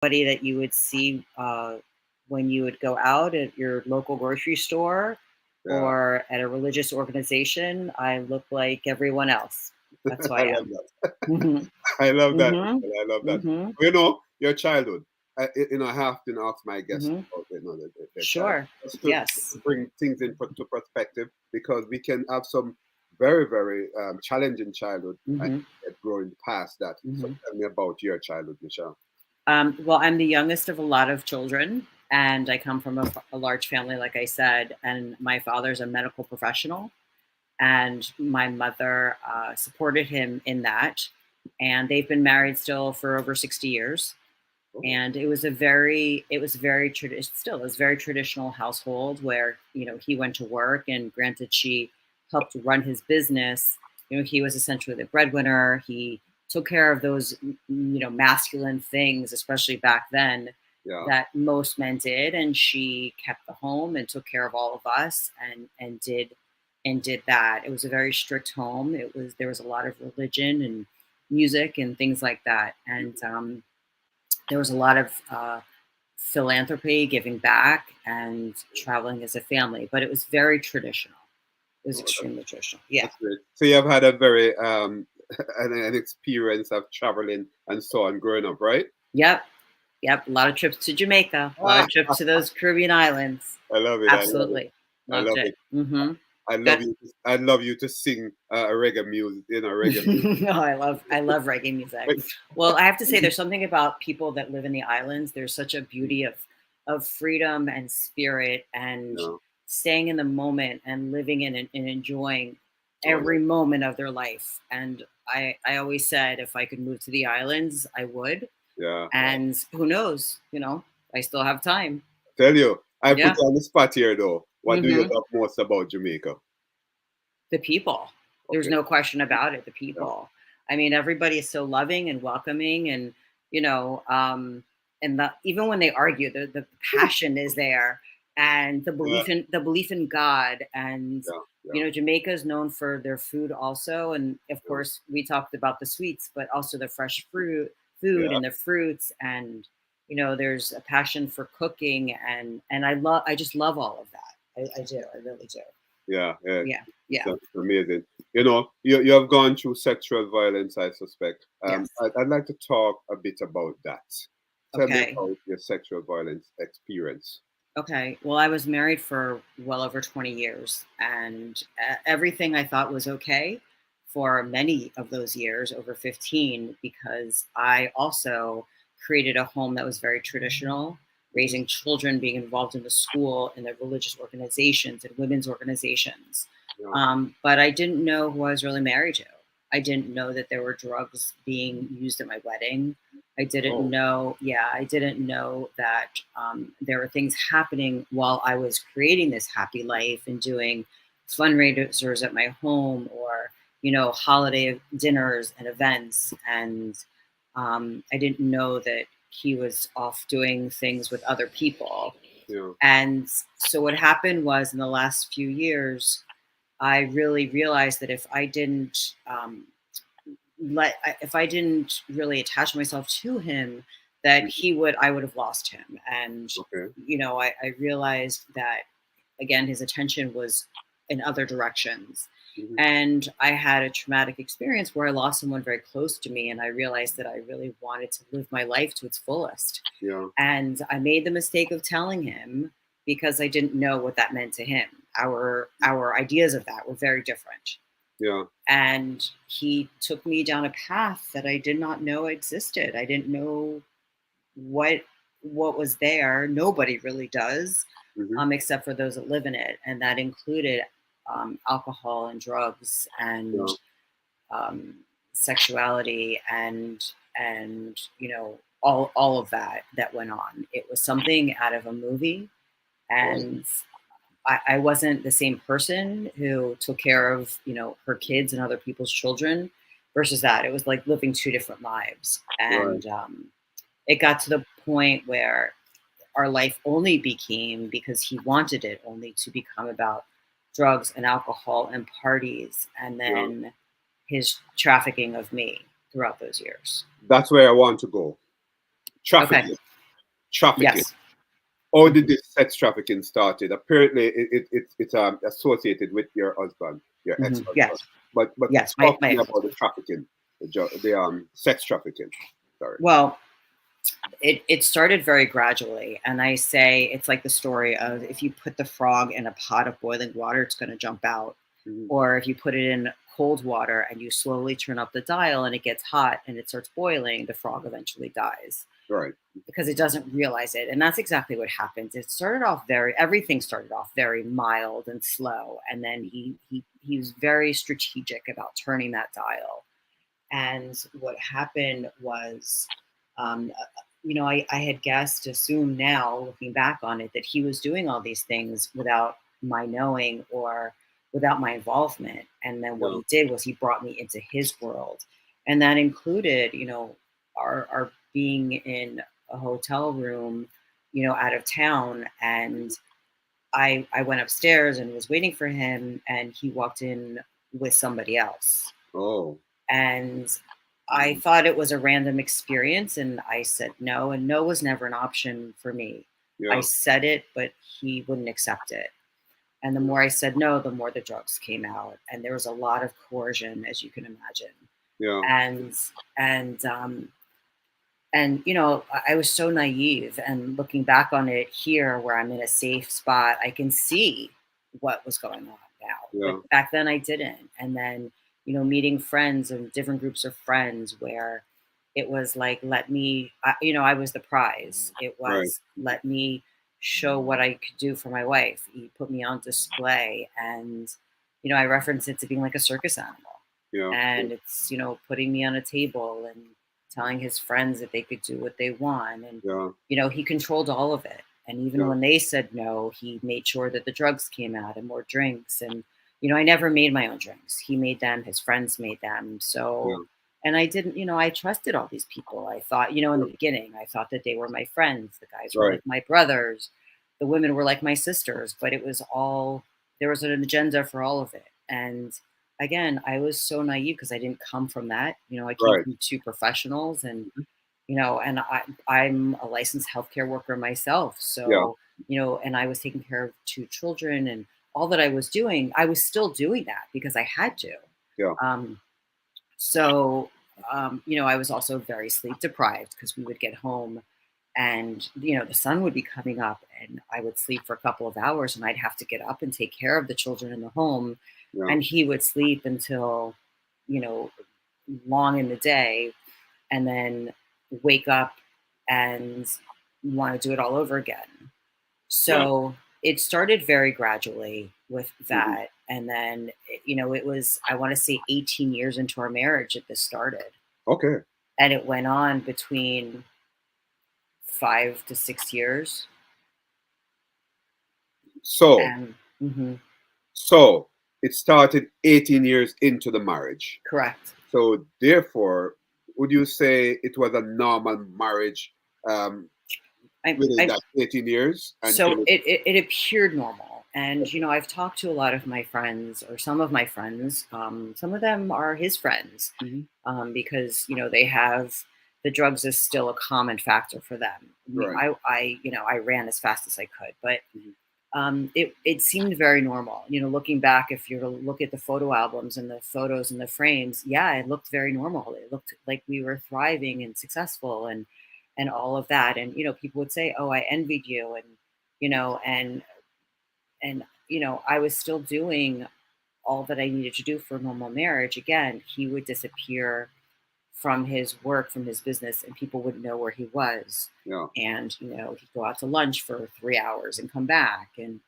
Somebody that you would see when you would go out at your local grocery store Yeah. or at a religious organization. I look like everyone else. That's who I I love am. that. Mhm. I love that. Mhm. I love that. Mhm. You know, your childhood. I have to ask my guests Mhm. about their childhood, Sure. just to Yes. bring things to perspective, because we can have some very, very challenging childhood and Mhm. get growing past that. So Mhm. tell me about your childhood, Michelle. Well, I'm the youngest of a lot of children, and I come from a large family, like I said. And my father's a medical professional, and my mother supported him in that. And they've been married still for over 60 years. Oh, And it was very traditional household where, he went to work, and granted, she helped run his business. He was essentially the breadwinner. He took care of those, masculine things, especially back then, yeah. that most men did. And she kept the home and took care of all of us, and did that. It was a very strict home. There was a lot of religion and music and things like that. And there was a lot of philanthropy, giving back, and traveling as a family. But it was very traditional. It was Oh, extremely traditional. Yeah. that's great. So you have had a very an experience of traveling and so on growing up, right? Yep. Yep. A lot of trips to Jamaica. A lot Ah, of trips to those Caribbean islands. I love it. I love it. Absolutely. I Loved love it. it. Mm-hmm. I love Good. you. I love you to sing a reggae music, reggae music. No, I love reggae music. Well, I have to say, there's something about people that live in the islands. There's such a beauty of freedom and spirit, and No, staying in the moment and living in and enjoying no, every moment of their life. And I always said, if I could move to the islands, I would. yeah, yeah. And who knows? I still have time. Tell you, I put Yeah. you on the spot here though. What do you Hmm. love most about Jamaica? The people. There's Okay. no question about it. The Yeah. people. I mean, everybody is so loving and welcoming, and you know, um, even when they argue, the passion is there, and the Yeah. belief in God. And Yeah. Yeah. Jamaica is known for their food also, and of Yeah. course, we talked about the sweets, but also the fresh food Yeah. and the fruits. And there's a passion for cooking, and I just love all of that. I do. I really do. Yeah. Yeah. Yeah. It's Yeah. amazing. You have gone through sexual violence, I suspect. Yes. I'd like to talk a bit about that. Tell me Okay. about your sexual violence experience. Okay. Well, I was married for well over 20 years, and everything I thought was okay for many of those years, over 15, because I also created a home that was very traditional, Mhm. raising children, being involved in the school, in the religious organizations and women's organizations. Yeah. But I didn't know who I was really married to. I didn't know that there were drugs being used at my wedding. Oh. I didn't know that there were things happening while I was creating this happy life and doing fundraisers at my home, or, holiday dinners and events. And I didn't know that he was off doing things with other people. Yeah. And so what happened was, in the last few years, I really realized that if I didn't really attach myself to him, that Mhm. I would have lost him. And Okay. I realized that, again, his attention was in other directions. Mhm. And I had a traumatic experience where I lost someone very close to me, and I realized that I really wanted to live my life to its fullest. Yeah. And I made the mistake of telling him, because I didn't know what that meant to him. Our ideas of that were very different. Yeah. And he took me down a path that I did not know existed. I didn't know what was there. Nobody really does, Mhm. except for those that live in it, and that included alcohol and drugs and Yeah. um, sexuality, and all of that went on. It was something out of a movie. Right. And I wasn't the same person who took care of, her kids and other people's children, versus that. It was like living two different lives. Right. And it got to the point where our life only became, because he wanted it only to become, about drugs and alcohol and parties, and Yeah. then his trafficking of me throughout those years. That's where I want to go. Okay. trafficking. Trafficking. Yes. How did Hmm. this sex trafficking started? Apparently, it's associated with your husband, your Hmm. ex-husband. Yes. But Yes. My talk to my me ex about the husband. trafficking, the sex trafficking. Sorry. Well, it started very gradually, and I say it's like the story of if you put the frog in a pot of boiling water, it's going to jump out, Hmm. or if you put it in cold water and you slowly turn up the dial and it gets hot and it starts boiling, the frog eventually dies Right. because it doesn't realize it. And that's exactly what happens. It started off very everything started off very mild and slow, and then he was very strategic about turning that dial. And what happened was, I had guessed, assumed now, looking back on it, that he was doing all these things without my knowing or without my involvement. And then what Yeah. he did was he brought me into his world. And that included, our being in a hotel room, out of town. And I went upstairs and was waiting for him, and he walked in with somebody else. Oh. And I Mhm. thought it was a random experience, and I said no, and no was never an option for me. I Yeah. said it, but he wouldn't accept it. And the Yeah. more I said no, the more the drugs came out, and there was a lot of coercion, as you can imagine. Yeah. And and I was so naive. And looking back on it here, where I'm in a safe spot, I can see what was going on now. But Yeah. back then, I didn't. And then, meeting friends and different groups of friends where it was like, I was the prize. It Right. was, let me show what I could do for my wife. He put me on display. And, I reference it to being like a circus animal. Yeah. And it's, putting me on a table and telling his friends that they could do what they want. And, Yeah. he controlled all of it. And even Yeah. when they said no, he made sure that the drugs came out and more drinks. And, I never made my own drinks. He made them, his friends made them. So, Yeah. and I didn't, I trusted all these people. I thought, in the beginning, I thought that they were my friends. The guys were Right. like my brothers. The women were like my sisters, but it was all, there was an agenda for all of it. And again, I was so naive because I didn't come from that. I came Right. from two professionals, and Mhm. and I'm a licensed healthcare worker myself. Yeah. So, and I was taking care of two children, and all that I was doing, I was still doing that because I had to. Yeah. Um, so, I was also very sleep deprived because we would get home and, the sun would be coming up and I would sleep for a couple of hours and I'd have to get up and take care of the children in the home. Yeah. And he would sleep until, you know, long in the day and then wake up and want to do it all over again. Yeah. So it started very gradually with Hmm. that. And then, it was, I want to say 18 years into our marriage that this started. Okay. And it went on between 5 to 6 years. So, And mhm, so it started 18 years into the marriage. correct. So, therefore, would you say it was a normal marriage um, within I that 18 years until So it appeared normal. And, I've talked to a lot of my friends or some of my friends. Some of them are his friends Mhm. because, they have the drugs is still a common factor for them. Right. I ran as fast as I could, but Mhm. it seemed very normal. Looking back, if you were to look at the photo albums and the photos and the frames, yeah, it looked very normal. It looked like we were thriving and successful and all of that. And people would say, "Oh, I envied you," and you know, and I was still doing all that I needed to do for a normal marriage. Again, he would disappear from his work, from his business, and people wouldn't know where he was. Yeah. And, he'd go out to lunch for 3 hours and come back. And,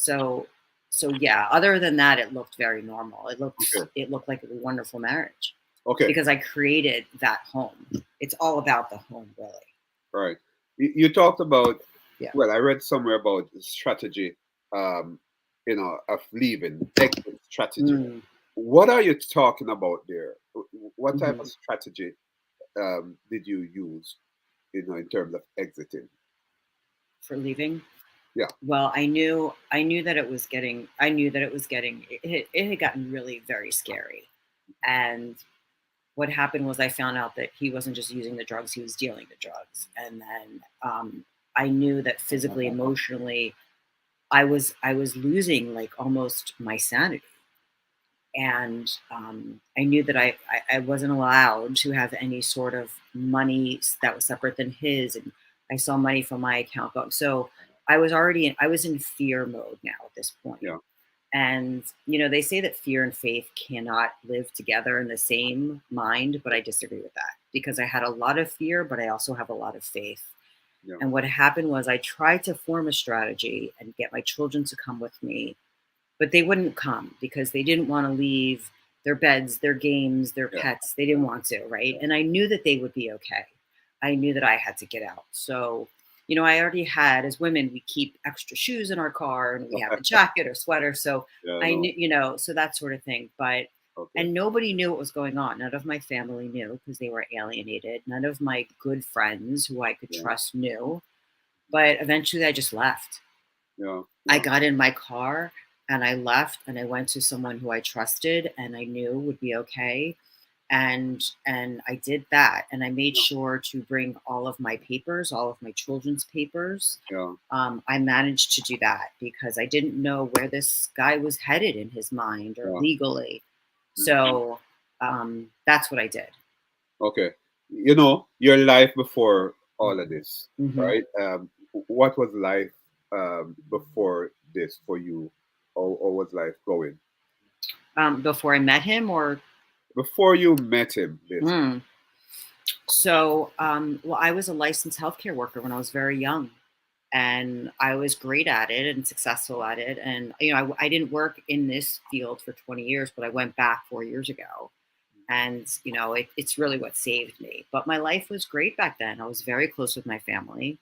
so yeah, other than that, it looked very normal. Okay. It looked like a wonderful marriage Okay. because I created that home. It's all about the home, really. Right. You talked about, Yeah. well, I read somewhere about strategy, um, of leaving, exit strategy. Mm, What are you talking about there? What type hmm. of strategy did you use, in terms of exiting? For leaving. Yeah. Well, I knew that it was getting. I knew that it was getting. It had gotten really very scary, and what happened was I found out that he wasn't just using the drugs, he was dealing the drugs. And then I knew that physically, emotionally, I was losing like almost my sanity. And I knew that I wasn't allowed to have any sort of money that was separate than his, and I saw money from my account go. So I was in fear mode now at this point. Yeah. And they say that fear and faith cannot live together in the same mind, but I disagree with that because I had a lot of fear, but I also have a lot of faith. Yeah. And what happened was I tried to form a strategy and get my children to come with me, but they wouldn't come because they didn't want to leave their beds, their games, their Yeah. pets. They didn't want to, right? And I knew that they would be okay. I knew that I had to get out. So, I already had, as women, we keep extra shoes in our car and we have a jacket or sweater. So Yeah. I No. knew, so that sort of thing. But, Okay. and nobody knew what was going on. None of my family knew because they were alienated. None of my good friends who I could Yeah. trust knew. But eventually I just left. Yeah. I Yeah. got in my car and I left and I went to someone who I trusted and I knew would be okay. And I did that and I made sure to bring all of my papers, all of my children's papers. Yeah. I managed to do that because I didn't know where this guy was headed in his mind or Yeah. legally. Mhm. So that's what I did. Okay. Your life before all of this, Hmm. right? What was life before this for you, or was life going Before I met him, or before you met him? Basically. mm. So, well, I was a licensed healthcare worker when I was very young, and I was great at it and successful at it. And I didn't work in this field for 20 years, but I went back 4 years ago, and it's really what saved me. But my life was great back then. I was very close with my family.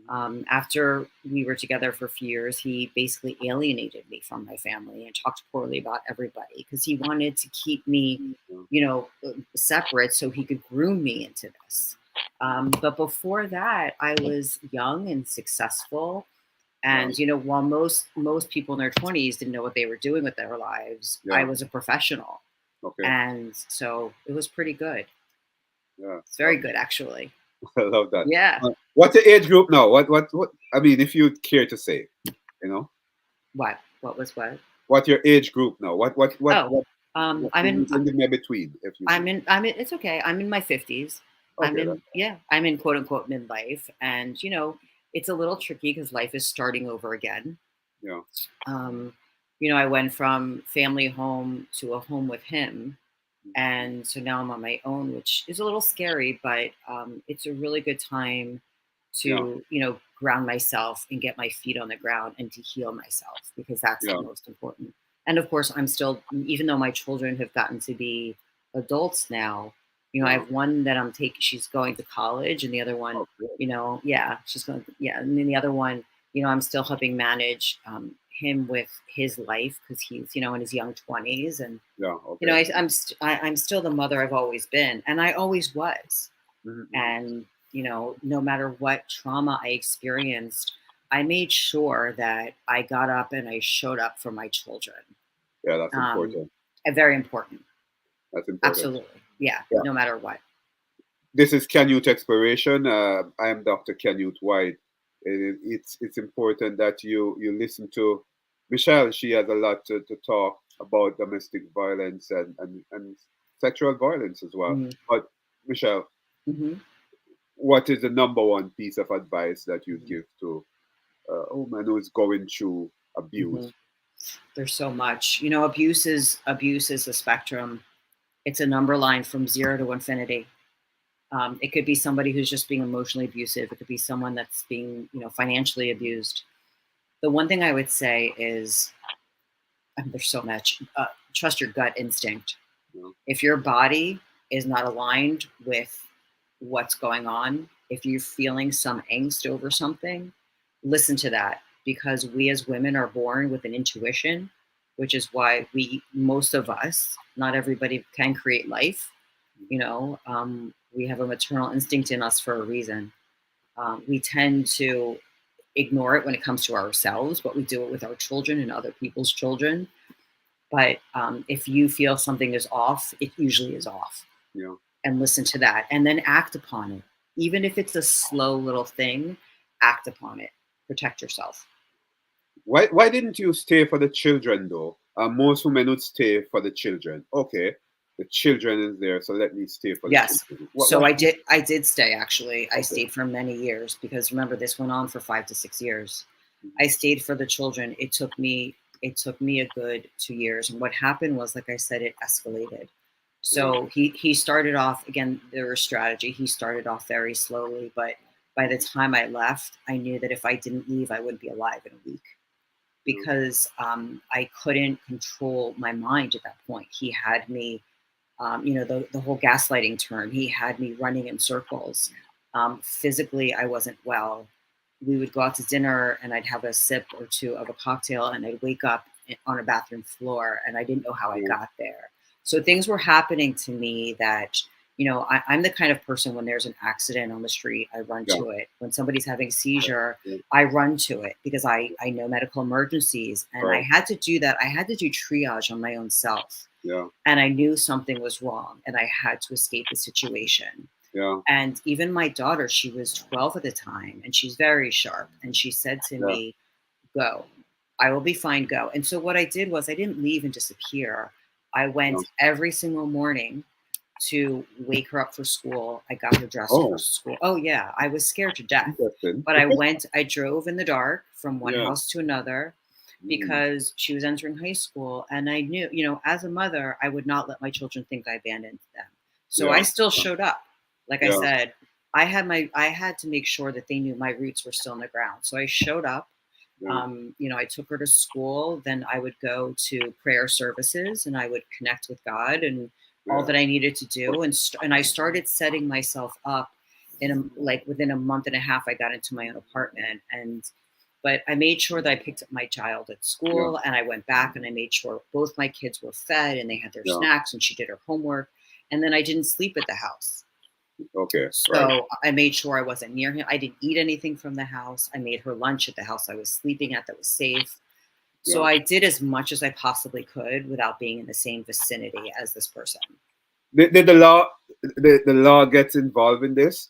Mhm. After we were together for a few years, he basically alienated me from my family and talked poorly about everybody because he wanted to keep me, Yeah. separate so he could groom me into this. But before that, I was young and successful. Yeah. And while most people in their 20s didn't know what they were doing with their lives, I Yeah. was a professional, Okay. and so it was pretty good. Yeah. It's very good, actually. I love that. Yeah. What's the age group now? What? I mean, if you care to say, you know, What was what? what your age group now? Oh, What I'm in. you can give me a between, if you see. It's okay. I'm in my 50s. Okay. That's, I'm in quote unquote midlife. And, it's a little tricky because life is starting over again. yeah. Um, I went from family home to a home with him. And so now I'm on my own, which is a little scary, but it's a really good time Yeah. to, ground myself and get my feet on the ground and to heal myself because that's Yeah. the most important. And of course, I'm still, even though my children have gotten to be adults now, I Yeah. have one that I'm taking, she's going to college, and the other one, Okay. yeah, she's going, yeah. And then the other one, I'm still helping manage him with his life because he's, in his young 20s. And Yeah. Okay. I'm still the mother I've always been, and I always was. Mm-hmm. And no matter what trauma I experienced, I made sure that I got up and I showed up for my children. Yeah. That's Um, important. Very important. That's important. Absolutely, yeah. Yeah. No matter what. This is Canyouth Exploration. I am Dr. Canyouth White. It's important that you listen to Michelle. She has a lot to talk about domestic violence and sexual violence as well. Mm-hmm. But Michelle, Mm-hmm. what is the number one piece of advice that you'd Mm-hmm. give to a woman who is going through Mm-hmm. abuse? There's so much. Abuse is a spectrum. It's a number line from 0 to infinity. It could be somebody who's just being emotionally abusive. It could be someone that's being, financially abused. The one thing I would say is, there's so much. Trust your gut instinct. You know? If your body is not aligned with what's going on, if you're feeling some angst over something, listen to that because we as women are born with an intuition, which is why most of us, not everybody can create life. We have a maternal instinct in us for a reason. We tend to ignore it when it comes to ourselves, but we do it with our children and other people's children. But if you feel something is off, it usually is off. Yeah. and listen to that and then act upon it. Even if it's a slow little thing, act upon it. Protect yourself. Why didn't you stay for the children though? Most women would stay for the children. Okay, the children is there, so let me stay for the Yes. children. So What? I did stay actually. I Okay. stayed for many years because remember this went on for 5 to 6 years. Mhm. I stayed for the children. It took me a good 2 years, and what happened was, like I said, it escalated. Yeah. So he started off again, there was strategy. He started off very slowly, but by the Mhm. time I left, I knew that if I didn't leave, I wouldn't be alive in a week Yeah. because I couldn't control my mind at that point. He had me the whole gaslighting term. He had me running in circles. Physically, I wasn't well. We would go out to dinner and I'd have a sip or two of a cocktail and I'd wake up on a bathroom floor and I didn't know how I Yeah. got there. So things were happening to me that, I'm the kind of person when there's an accident on the street, I run Yeah. to it. When somebody's having a seizure, Yeah. I run to it because I know medical emergencies. And I Right. had to do that. I had to do triage on my own self Yeah. and I knew something was wrong and I had to escape the situation. Yeah. And even my daughter, she was 12 at the time and she's very sharp. And she said to Yeah. me, go, I will be fine, go. And so what I did was I didn't leave and disappear. I Yeah. went every single morning to wake her up for school. I got her dressed for Oh, school. Oh, yeah, I was scared to death. interesting. But I drove in the dark from one Yeah. house to another Mm. because she was entering high school. And I knew, as a mother, I would not let my children think I abandoned them. So I Yeah. still Yeah. showed up. Like I Yeah. said, I had to make sure that they knew my roots were still in the ground. So I showed up. Yeah. I took her to school. Then I would go to prayer services and I would connect with God and all Yeah. that I needed to do. And I started setting myself up like within a month and a half, I got into my own apartment but I made sure that I picked up my child at Yeah. school and I went back and I made sure both my kids were fed and they had their Yeah. snacks and she did her homework. And then I didn't sleep at the house. Okay. Right. So I made sure I wasn't near him. I didn't eat anything from the house. I made her lunch at the house I was sleeping at that was safe. So Yeah. I did as much as I possibly could without being in the same vicinity as this person. Did the law gets involved in this?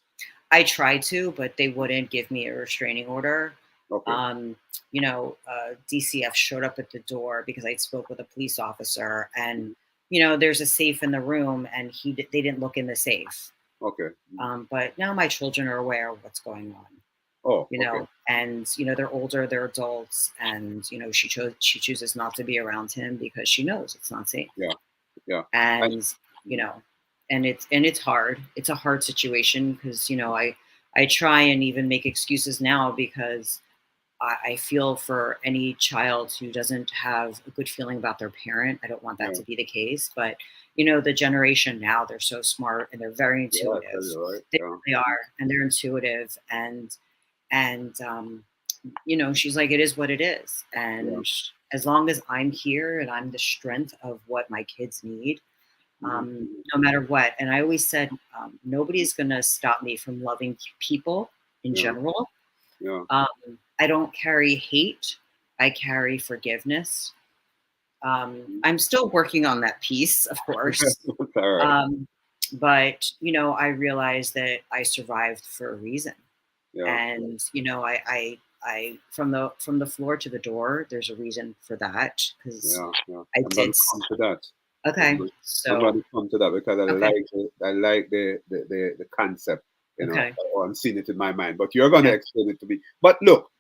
I tried to, but they wouldn't give me a restraining order. Okay. Um, DCF showed up at the door because I spoke with a police officer, and there's a safe in the room, and they didn't look in the safe. Okay. But now my children are aware of what's going on. Oh, okay. And they're older, they're adults, and she chooses not to be around him because she knows it's not safe. Yeah. Yeah. And And you know it's hard. It's a hard situation because I try and even make excuses now because I feel for any child who doesn't have a good feeling about their parent. I don't want that yeah. to be the case, but the generation now, they're so smart and they're very Yeah, I tell intuitive. you, right? They Yeah. really are, and they're intuitive. And she's like, it is what it is, Yeah. and as long as I'm here and I'm the strength of what my kids need, Mhm. no matter what. And I always said, nobody's going to stop me from loving people in Yeah. general. Yeah. Um, I don't carry hate. I carry forgiveness. I'm still working on that piece, of course. It's all right. Um, but I realized that I survived for a reason. Yeah. And I from the floor to the door, there's a reason for that because Yeah. Yeah. I I'm did. gonna come to that. I'm Okay, gonna, I'm so gonna come to that because okay, I like the concept. okay, Or I'm seeing it in my mind. But you're gonna okay. explain it to me. But look,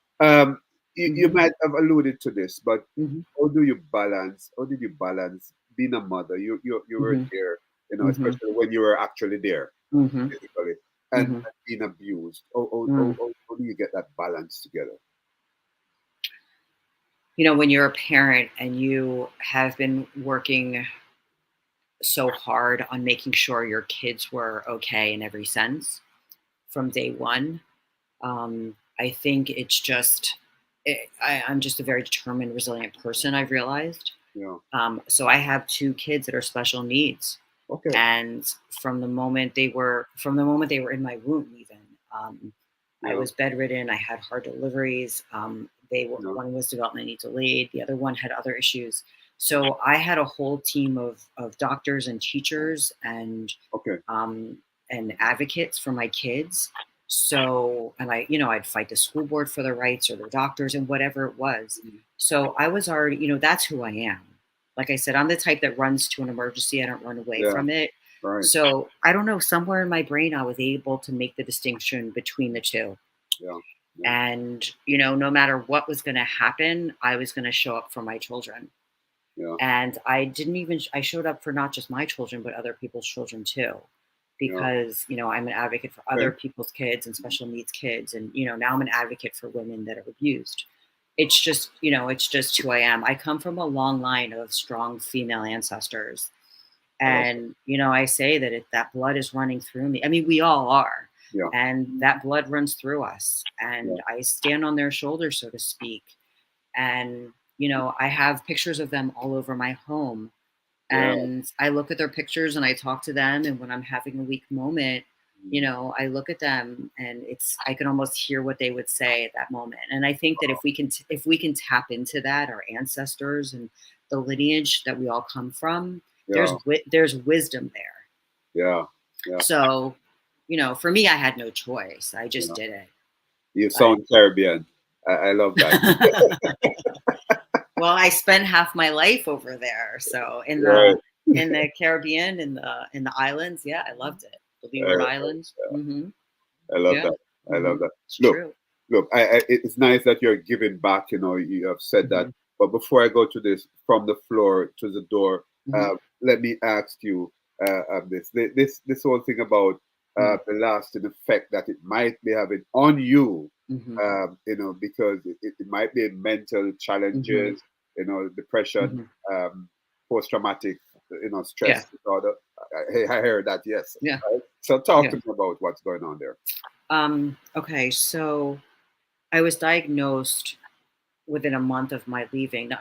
you Hmm. might have alluded to this, but Hmm. how do you balance? How did you balance being a mother? You were Hmm. there, Hmm. especially when you were actually there Hmm. physically, Hmm. and being abused. How do you get that balance together? When you're a parent and you have been working so hard on making sure your kids were okay in every sense from day one, I think I'm just a very determined, resilient person. I've realized. Yeah. So I have two kids that are special needs, Okay. and from the moment they were in my womb, even I Yeah. was bedridden. I had hard deliveries. Yeah. One was developmentally delayed. The other one had other issues. So I had a whole team of doctors and teachers Okay. um, and advocates for my kids. So, and I'd fight the school board for their rights or the doctors and whatever it was. Mhm. So I was already, that's who I am. Like I said, I'm the type that runs to an emergency. I don't run away Yeah. from it. Right. So I don't know, somewhere in my brain, I was able to make the distinction between the two. Yeah. Yeah. And, no matter what was going to happen, I was going to show up for my children. Yeah. And I showed up for not just my children, but other people's children too. Yeah. Because, I'm an advocate for other Okay. people's kids and special needs kids. And, now I'm an advocate for women that are abused. It's just who I am. I come from a long line of strong female ancestors. I love that. And, I say that that blood is running through me. I mean, we all are. Yeah. And that blood runs through us. Yeah. And I stand on their shoulders, so to speak. And, I have pictures of them all over my home. Yeah. And I look at their pictures and I talk to them. And when I'm having a weak moment, Mm. I look at them and I can almost hear what they would say at that moment. And I think that if we can tap into that, our ancestors and the lineage that we all come from, Yeah. there's wisdom there. Yeah. Yeah. So, for me, I had no choice. I just Yeah. did it. You But sound Caribbean. I love that. well, I spent half my life over there. So in Right. the Caribbean, in the islands, yeah, I loved it. The Leeward Uh, Islands. I love Yeah. that. I love that. It's Look, true. look. It's nice that you're giving back. You have said that. Hmm. But before I go to this, from the floor to the door, Hmm. let me ask you this whole thing about the lasting effect that it might be having on you. Hmm. Because it might be mental Hmm. challenges. Depression, Hmm. post traumatic, Yeah. stress disorder. I heard that. Yes. Yeah. Right? So talk Yeah. to me about what's going on there. Okay. So I was diagnosed within a month of my leaving. Now,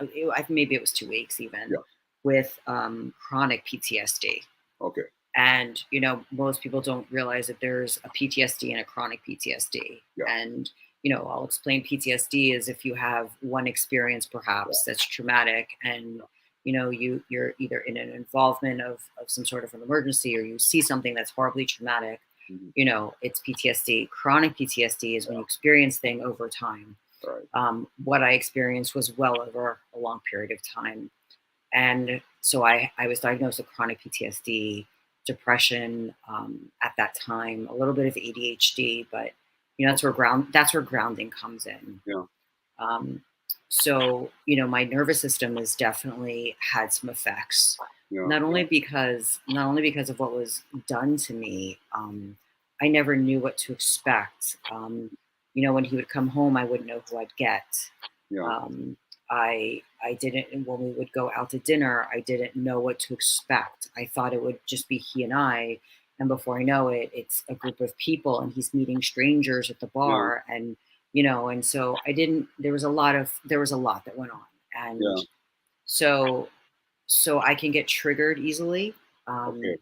maybe it was 2 weeks even, Yeah. with chronic PTSD. Okay. And, most people don't realize that there's a PTSD and a chronic PTSD. Yeah. And, I'll explain PTSD is if you have one experience Yeah. perhaps that's traumatic and, you're either in an involvement of some sort of an emergency or you see something that's horribly traumatic, Mhm. it's PTSD. Chronic PTSD is when you experience thing over time. Right. What I experienced was well over a long period of time. And so I was diagnosed with chronic PTSD, depression at that time, a little bit of ADHD, but Okay. that's where grounding comes in. Yeah. Um, so my nervous system has definitely had some effects, Yeah. not only because of what was done to me. I never knew what to expect. When he would come home, I wouldn't know who I'd get. Yeah. Um, I didn't when we would go out to dinner, I didn't know what to expect. I thought it would just be he and I, and before I know it, it's a group of people and he's meeting strangers at the Yeah. bar and so I didn't there was a lot that went on. And Yeah. so I can get triggered easily. Okay.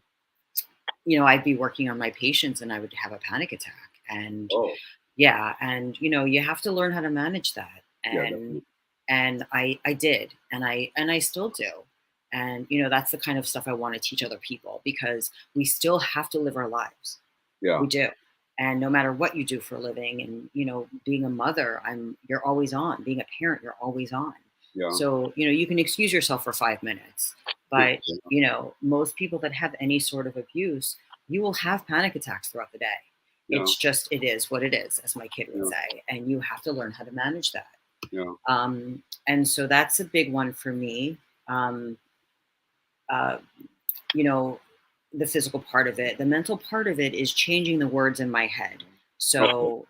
Um, I'd be working on my patients and I would have a panic attack. And Oh. yeah, and you have to learn how to manage that. Yeah. And Definitely. I did, and I still do. And that's the kind of stuff I want to teach other people because we still have to live our lives. Yeah. We do. And no matter what you do for a living and being a mother, you're always on. Being a parent, you're always on. Yeah. So, you can excuse yourself for 5 minutes. But, most people that have any sort of abuse, you will have panic attacks throughout the day. Yeah. It is what it is, as my kid would Yeah. say. And you have to learn how to manage that. Yeah. And so that's a big one for me. Um, uh, you know, the physical part of it. The mental part of it is changing the words in my head. Okay. So,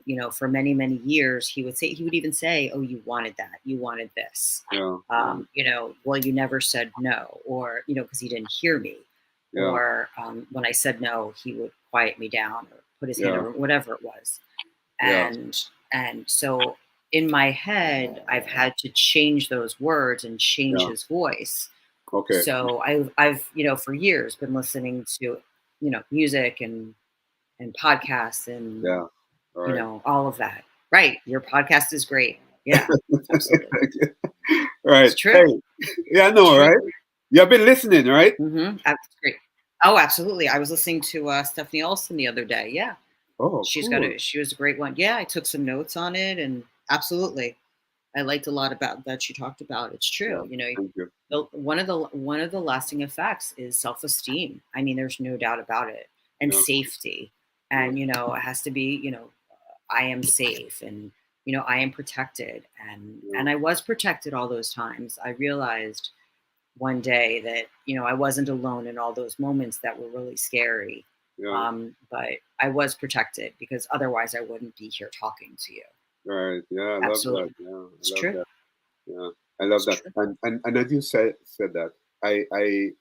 Yeah. for many, many years, he would even say, "Oh, you wanted that. You wanted this." Yeah. Yeah. Well, you never said no, or because he didn't hear me, Yeah. or when I said no, he would quiet me down or put his hand Yeah. over whatever it was. Yeah. And so in my head, I've had to change those words and change Yeah. his voice. Okay. So I've for years been listening to music and podcasts and Yeah. All right. all of that. Right, your podcast is great. Yeah, absolutely, All right. it's Hey, true. Yeah, I It's know, true. right? You've been listening, right? That's great. Oh, absolutely. I was listening to Stephanie Olson the other day. Yeah, Oh, cool. she was a great one. Yeah, I took some notes on it, and absolutely, I liked a lot about that she talked about. It's Yeah, true. You know, thank you. one of the lasting effects is self esteem. I mean, there's no doubt about it, and Yeah, safety. yeah, And it has to be. I am safe, and I am protected, yeah, and I was protected all those times. I realized one day that I wasn't alone in all those moments that were really scary. yeah. But I was protected because otherwise I wouldn't be here talking to you. Right. Yeah, I love that. Absolutely, Yeah, I it's love true. that. Yeah, I love It's that. true. And as you said that, I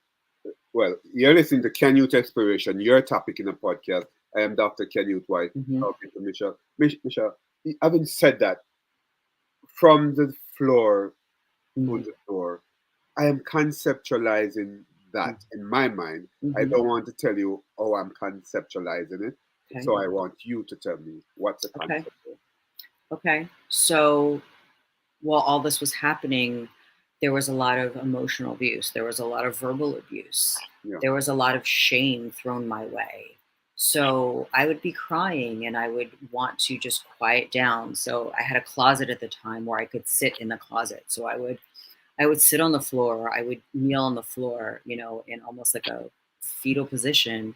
well, you're listening to Canyouth Exploration, your topic in a podcast. I am Dr. Canyouth White, Hmm. talking to Michelle. Michelle, having said that, from the floor to Hmm. the door, I am conceptualizing that in my mind. I Hmm. don't want to tell you how I'm conceptualizing it, Okay. so I want you to tell me what's the Okay. concept. Okay. So while all this was happening, there was a lot of emotional abuse. There was a lot of verbal abuse. Yeah, There was a lot of shame thrown my way. So I would be crying and I would want to just quiet down. So I had a closet at the time where I could sit in the closet. So I would sit on the floor. I would kneel on the floor, in almost like a fetal position.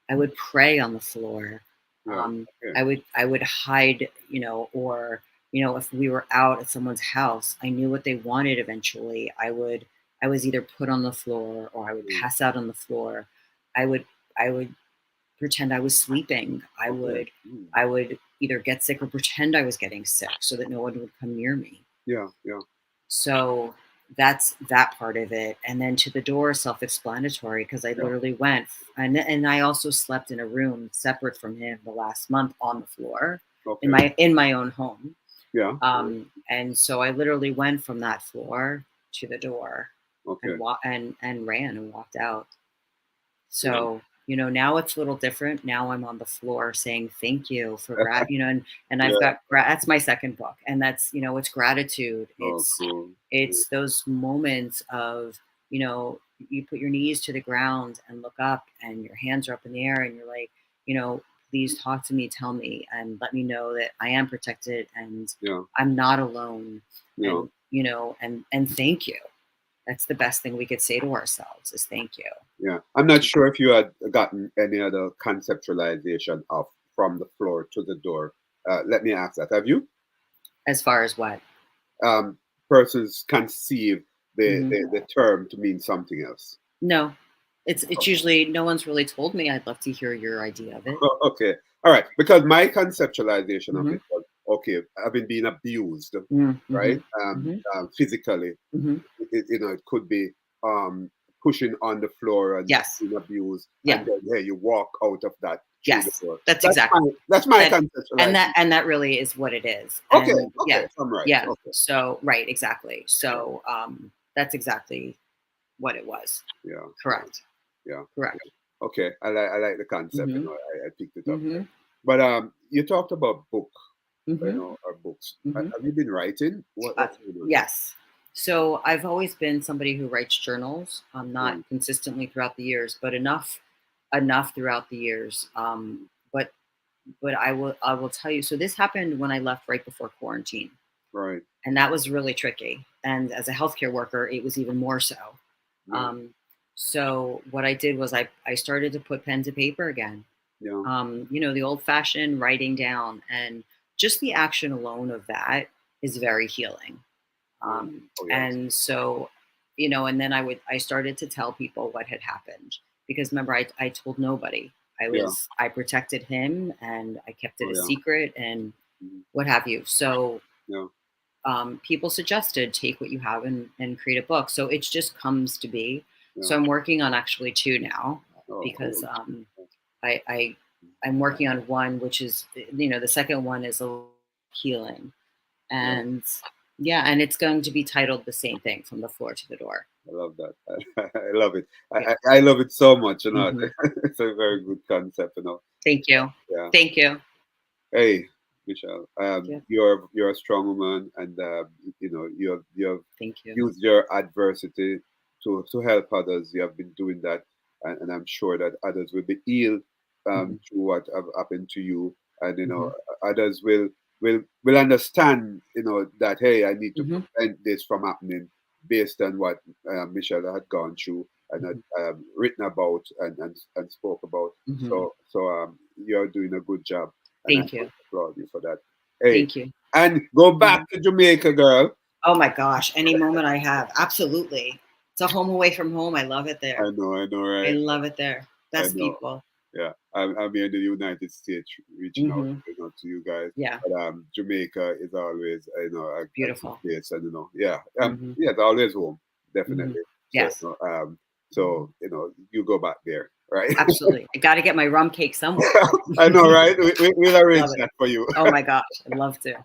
I would pray on the floor. yeah, okay, I would hide, or if we were out at someone's house, I knew what they wanted. Eventually, I was either put on the floor or I would mm, pass out on the floor. I would pretend I was sleeping. I okay, would I would either get sick or pretend I was getting sick so that no one would come near me. yeah, yeah, So that's that part of it. And then to the door, self-explanatory, because I yeah, literally went and I also slept in a room separate from him the last month on the floor okay, in my own home. yeah, And so I literally went from that floor to the door okay, and ran and walked out. yeah, So, now it's a little different. Now I'm on the floor saying thank you for and I've yeah. got that's my second book, and that's it's gratitude. Oh, It's cool. Cool. it's those moments of you put your knees to the ground and look up, and your hands are up in the air, and you're like, please talk to me, tell me, and let me know that I am protected and Yeah, I'm not alone, yeah, and and thank you. That's the best thing we could say to ourselves is thank you. yeah. I'm not sure if you had gotten any other conceptualization of from the floor to the door. Let me ask that. Have you? As far as what? Um, Persons conceive Mhm. the term to mean something else. No. It's usually no one's really told me. I'd love to hear your idea of it. Okay. All right. Because my conceptualization of Mhm. it was okay, having been abused, Mm, right? mhm. Mhm. Physically, Mhm. it could be um, pushing on the floor and Yes. being abused, Yeah. and then yeah, you walk out of that through the Yes. door. That's That's exactly my that's my that conceptualization. and that really is what it is. Okay, And okay, yeah. I'm right. Yeah. Okay, So right, exactly. yeah, So that's exactly what it was. yeah, yeah, Correct. yeah. Correct. Okay, I like the concept. Mhm. I picked it up. Mhm. But you talked about book, Mhm. or books. Mhm. Have you been writing? Uh, What's going on there? yes. So I've always been somebody who writes journals. Not Mm, consistently throughout the years, but enough throughout the years. But I will tell you. So this happened when I left right before quarantine, right. and that was really tricky. And as a healthcare worker, it was even more so. Yeah. Um, so what I did was I started to put pen to paper again. Yeah. The old fashioned writing down, and just the action alone of that is very healing. Yeah. Oh yes. And so, and then I started to tell people what had happened because remember, I told nobody. Yeah. I protected him and I kept it Oh a yeah. secret and Mhm. what have you. So, Yeah. people suggested take what you have and create a book. So it just comes to be. Yeah. So I'm working on actually two now Oh because cool. I, I I'm working on one, which is the second one is a healing. Yeah. And yeah, and it's going to be titled the same thing, From the Floor to the Door. I love that. I love it. Yeah. I love it so much. Hmm. It's a very good concept. Thank you. Yeah. Thank you. Hey. Michelle. Yeah. You're a strong woman, and you have Thank you. used your adversity to help others. You have been doing that, and I'm sure that others will be healed Hmm. through what have happened to you, and Hmm. others will understand that, hey, I need to Hmm. prevent this from happening based on what Michelle had gone through and had Hmm. written about and spoke about. Hmm. So you're doing a good job, and I Thank you. want to applaud you for that. Hey, Thank you. and go Hmm. back to Jamaica, girl. Oh my gosh, any moment I have, absolutely. It's a home away from home. I love it there. I know, I right? love it there. I Best know. people. Yeah, I'm here in the United States, reaching out, Hmm. to you guys. Yeah, But Jamaica is always, a good beautiful. place, and yeah, Hmm. yeah, it's always home, Hmm. definitely. So, Yes, you go back there, right? absolutely. I got to get my rum cake somewhere. I know, right? We'll arrange Love it. that for you. Oh my gosh, I'd love to. All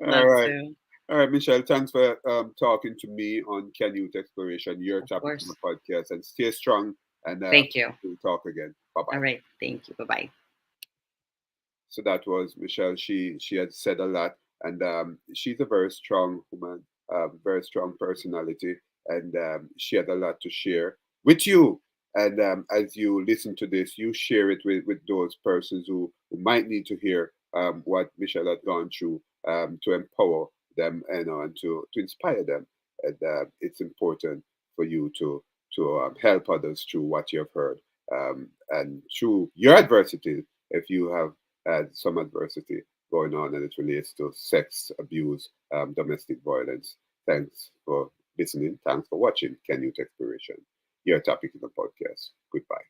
Love right. to. All right, Michelle, thanks for talking to me on Canyouth Exploration, your Of topic on the course. podcast, and stay strong. And Thank you. we'll talk again. Bye All bye. right. Thank you. Bye bye. So that was Michelle. She had said a lot, and she's a very strong woman, very strong personality, and she had a lot to share with you. And as you listen to this, you share it with those persons who might need to hear what Michelle had gone through, to empower them, and to inspire them. And it's important for you to help others through what you have heard, and through your adversity. If you have had some adversity going on and it relates to sex abuse, domestic violence. Thanks for listening. Thanks for watching Canyouth Exploration, your topic in the podcast. Goodbye.